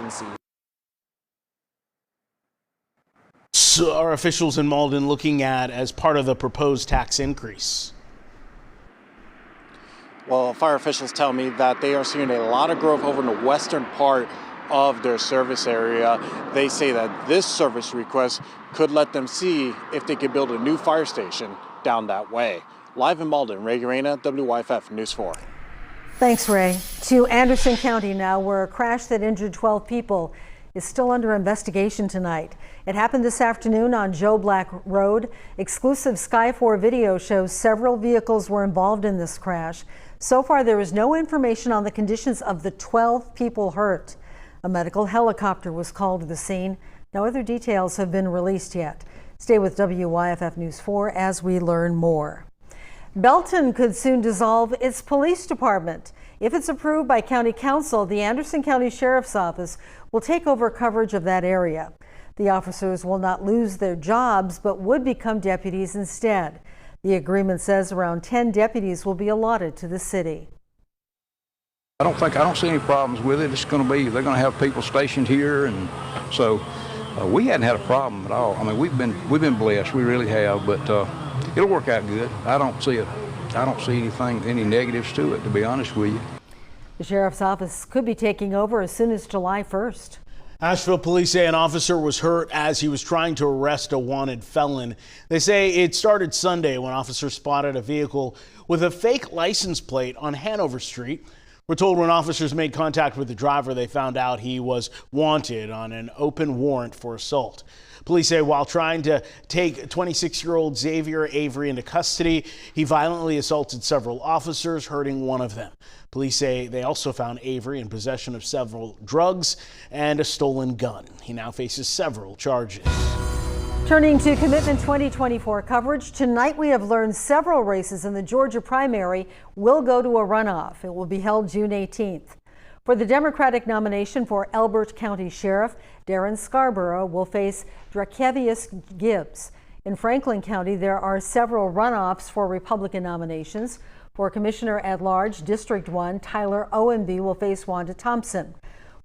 can see. So are officials in Malden looking at as part of the proposed tax increase? Well, fire officials tell me that they are seeing a lot of growth over in the western part of their service area. They say that this service request could let them see if they could build a new fire station down that way. Live in Malden, Ray Urena, WYFF News 4. Thanks, Ray. To Anderson County now, where a crash that injured 12 people is still under investigation tonight. It happened this afternoon on Joe Black Road. Exclusive Sky 4 video shows several vehicles were involved in this crash. So far, there is no information on the conditions of the 12 people hurt. A medical helicopter was called to the scene. No other details have been released yet. Stay with WYFF News 4 as we learn more. Belton could soon dissolve its police department. If it's approved by County Council, the Anderson County Sheriff's Office will take over coverage of that area. The officers will not lose their jobs, but would become deputies instead. The agreement says around 10 deputies will be allotted to the city. I don't see any problems with it. It's going to be, they're going to have people stationed here, and so we hadn't had a problem at all. I mean, we've been blessed, we really have, but it'll work out good. I don't see any negatives to it, to be honest with you. The sheriff's office could be taking over as soon as July 1st. Asheville police say an officer was hurt as he was trying to arrest a wanted felon. They say it started Sunday when officers spotted a vehicle with a fake license plate on Hanover Street. We're told when officers made contact with the driver, they found out he was wanted on an open warrant for assault. Police say while trying to take 26-year-old Xavier Avery into custody, he violently assaulted several officers, hurting one of them. Police say they also found Avery in possession of several drugs and a stolen gun. He now faces several charges. Turning to Commitment 2024 coverage, tonight we have learned several races in the Georgia primary will go to a runoff. It will be held June 18th. For the Democratic nomination for Elbert County Sheriff, Darren Scarborough will face Drakevius Gibbs. In Franklin County, there are several runoffs for Republican nominations. For Commissioner at Large, District 1, Tyler Owenby will face Wanda Thompson.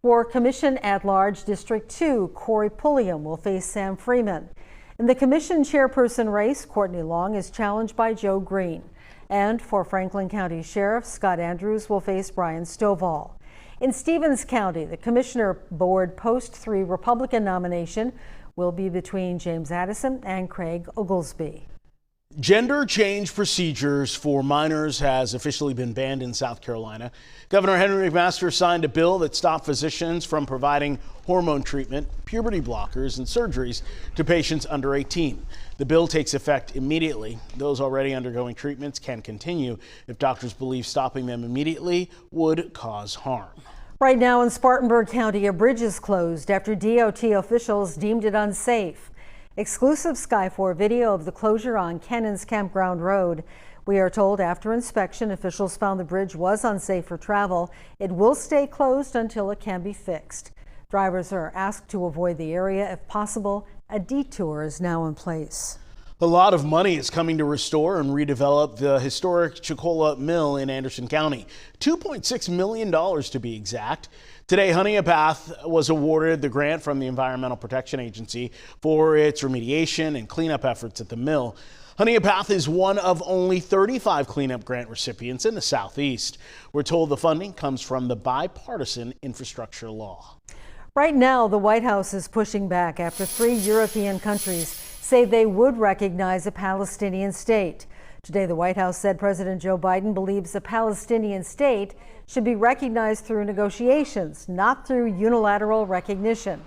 For Commission at Large, District 2, Corey Pulliam will face Sam Freeman. In the Commission chairperson race, Courtney Long is challenged by Joe Green. And for Franklin County Sheriff, Scott Andrews will face Brian Stovall. In Stevens County, the Commissioner Board Post 3 Republican nomination will be between James Addison and Craig Oglesby. Gender change procedures for minors has officially been banned in South Carolina. Governor Henry McMaster signed a bill that stopped physicians from providing hormone treatment, puberty blockers, and surgeries to patients under 18. The bill takes effect immediately. Those already undergoing treatments can continue if doctors believe stopping them immediately would cause harm. Right now in Spartanburg County, a bridge is closed after DOT officials deemed it unsafe. Exclusive Sky 4 video of the closure on Cannons Campground Road. We are told after inspection, officials found the bridge was unsafe for travel. It will stay closed until it can be fixed. Drivers are asked to avoid the area if possible. A detour is now in place. A lot of money is coming to restore and redevelop the historic Chicola Mill in Anderson County. $2.6 million to be exact. Today, Honeypath was awarded the grant from the Environmental Protection Agency for its remediation and cleanup efforts at the mill. Honeypath is one of only 35 cleanup grant recipients in the Southeast. We're told the funding comes from the bipartisan infrastructure law. Right now, the White House is pushing back after 3 European countries say they would recognize a Palestinian state. Today, the White House said President Joe Biden believes a Palestinian state should be recognized through negotiations, not through unilateral recognition.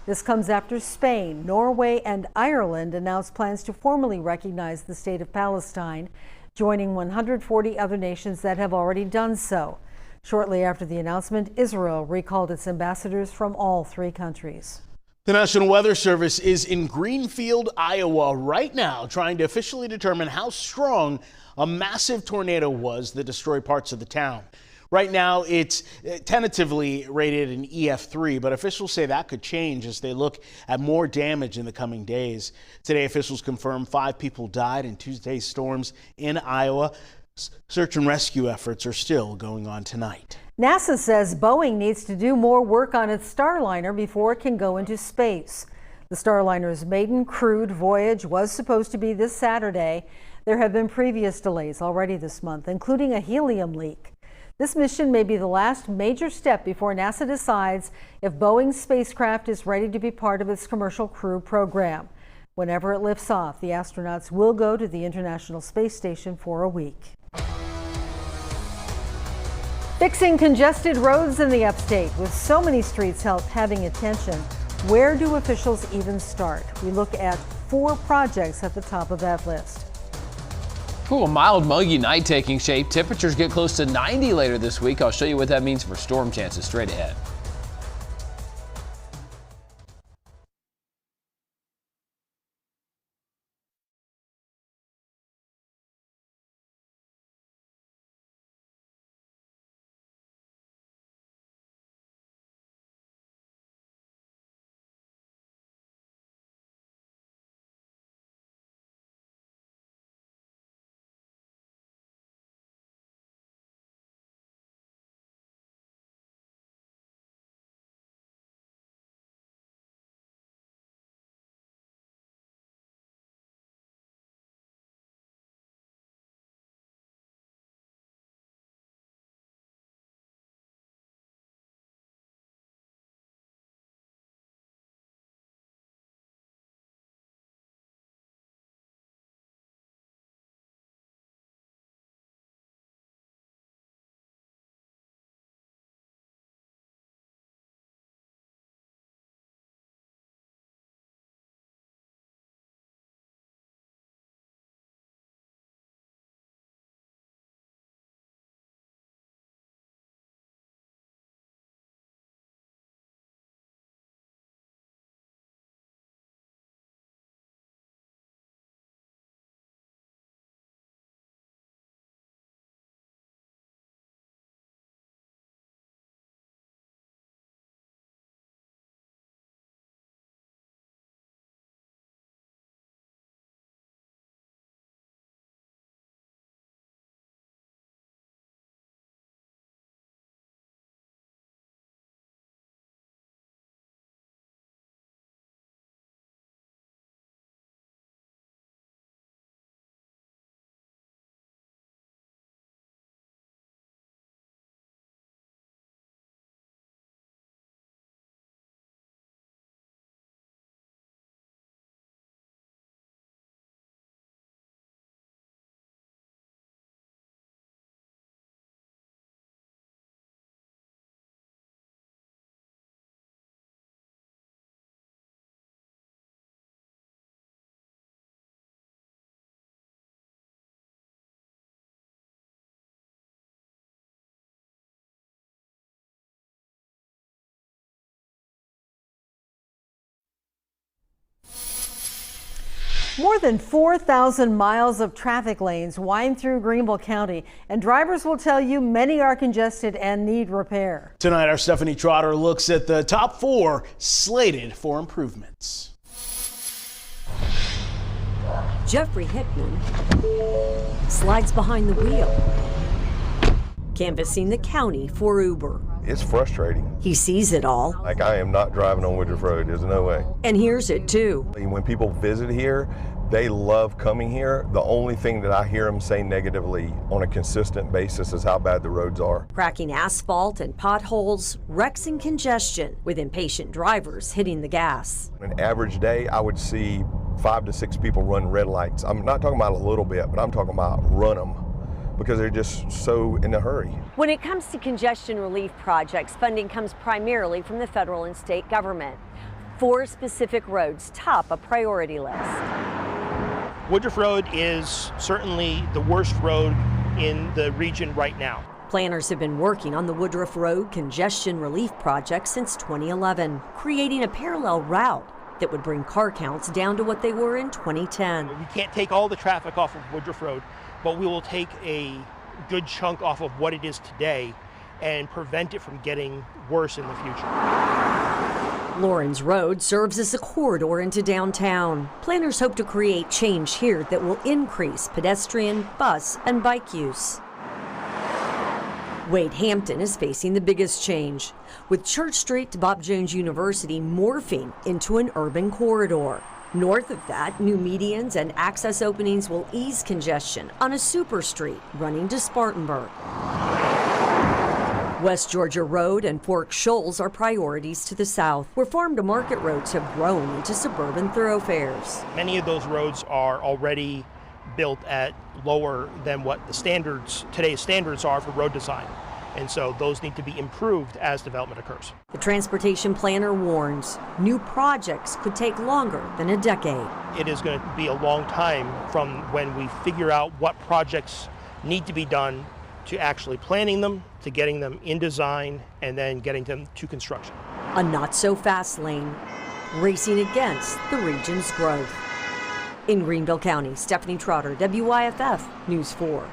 This comes after Spain, Norway, and Ireland announced plans to formally recognize the state of Palestine, joining 140 other nations that have already done so. Shortly after the announcement, Israel recalled its ambassadors from all 3 countries. The National Weather Service is in Greenfield, Iowa right now trying to officially determine how strong a massive tornado was that destroyed parts of the town. Right now, it's tentatively rated an EF3, but officials say that could change as they look at more damage in the coming days. Today, officials confirmed 5 people died in Tuesday's storms in Iowa. Search and rescue efforts are still going on tonight. NASA says Boeing needs to do more work on its Starliner before it can go into space. The Starliner's maiden crewed voyage was supposed to be this Saturday. There have been previous delays already this month, including a helium leak. This mission may be the last major step before NASA decides if Boeing's spacecraft is ready to be part of its commercial crew program. Whenever it lifts off, the astronauts will go to the International Space Station for a week. Fixing congested roads in the upstate. With so many streets having attention, where do officials even start? We look at 4 projects at the top of that list. Ooh, a mild, muggy night taking shape. Temperatures get close to 90 later this week. I'll show you what that means for storm chances straight ahead. More than 4,000 miles of traffic lanes wind through Greenville County, and drivers will tell you many are congested and need repair. Tonight, our Stephanie Trotter looks at the top 4 slated for improvements. Jeffrey Hickman slides behind the wheel, canvassing the county for Uber. It's frustrating. He sees it all Like, I am not driving on Woodruff Road. There's no way. and hears it too. When people visit here, they love coming here. The only thing that I hear them say negatively on a consistent basis is how bad the roads are. Cracking asphalt and potholes, wrecks and congestion, with impatient drivers hitting the gas. An average day, I would see 5 to 6 people run red lights. I'm not talking about a little bit, but I'm talking about run them, because they're just so in a hurry. When it comes to congestion relief projects, funding comes primarily from the federal and state government. 4 specific roads top a priority list. Woodruff Road is certainly the worst road in the region right now. Planners have been working on the Woodruff Road congestion relief project since 2011, creating a parallel route that would bring car counts down to what they were in 2010. We can't take all the traffic off of Woodruff Road, but we will take a good chunk off of what it is today and prevent it from getting worse in the future. Lawrence Road serves as a corridor into downtown. Planners hope to create change here that will increase pedestrian, bus, and bike use. Wade Hampton is facing the biggest change, with Church Street to Bob Jones University morphing into an urban corridor. North of that, new medians and access openings will ease congestion on a super street running to Spartanburg. West Georgia Road and Fork Shoals are priorities to the south, where farm-to-market roads have grown into suburban thoroughfares. Many of those roads are already built at lower than what today's standards are for road design. And so those need to be improved as development occurs. The transportation planner warns new projects could take longer than a decade. It is going to be a long time from when we figure out what projects need to be done to actually planning them, to getting them in design, and then getting them to construction. A not-so-fast lane, racing against the region's growth. In Greenville County, Stephanie Trotter, WYFF News 4.